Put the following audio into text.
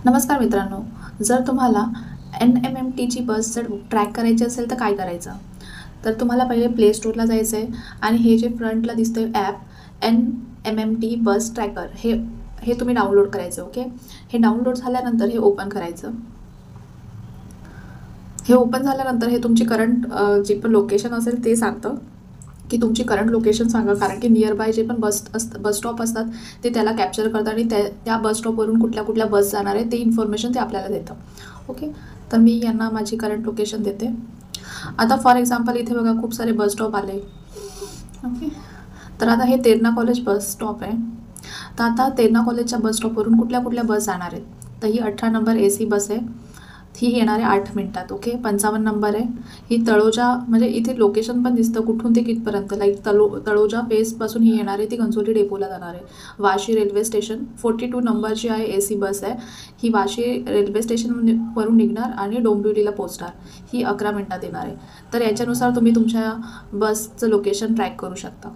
नमस्कार मित्रांनो, जर तुम्हाला NMMTची बस जर ट्रॅक करायची असेल तर काय करायचं? तर तुम्हाला पहिले प्ले स्टोअरला जायचं आहे आणि हे जे फ्रंटला दिसतंय ॲप NMMT बस ट्रॅकर हे तुम्ही डाउनलोड करायचं. ओके, हे डाउनलोड झाल्यानंतर हे ओपन करायचं. हे ओपन झाल्यानंतर हे तुमची करंट जी पण लोकेशन असेल ते सांगतं की तुमची करंट लोकेशन सांगा, कारण की नियर बाय जे पण बस स्टॉप असतात ते त्याला कॅप्चर करतात आणि त्या बस स्टॉपवरून कुठल्या कुठल्या बस जाणार आहे ते इन्फॉर्मेशन ते आपल्याला देतं. ओके, तर मी यांना माझी करंट लोकेशन देते. आता फॉर एक्झाम्पल इथे बघा खूप सारे बस स्टॉप आले. ओके, तर आता हे तेरणा कॉलेज बस स्टॉप आहे. तर आता तेरणा कॉलेजच्या बस स्टॉपवरून कुठल्या कुठल्या बस जाणार आहेत, तर ही 18 नंबर AC बस आहे. ही येणार आहे 8 मिनिटात. ओके, 55 नंबर आहे. ही तळोजा, म्हणजे इथे लोकेशन पण दिसतं कुठून ते कितपर्यंत, लाईक तळोजा फेसपासून ही येणार आहे, ती घनसोली डेपोला जाणार आहे. वाशी रेल्वे स्टेशन 42 नंबरची आहे, AC बस आहे. ही वाशी रेल्वे स्टेशनवरून निघणार आणि डोंबिवलीला पोहोचणार. ही 11 मिनिटात येणार आहे. तर याच्यानुसार तुम्ही तुमच्या बसचं लोकेशन ट्रॅक करू शकता.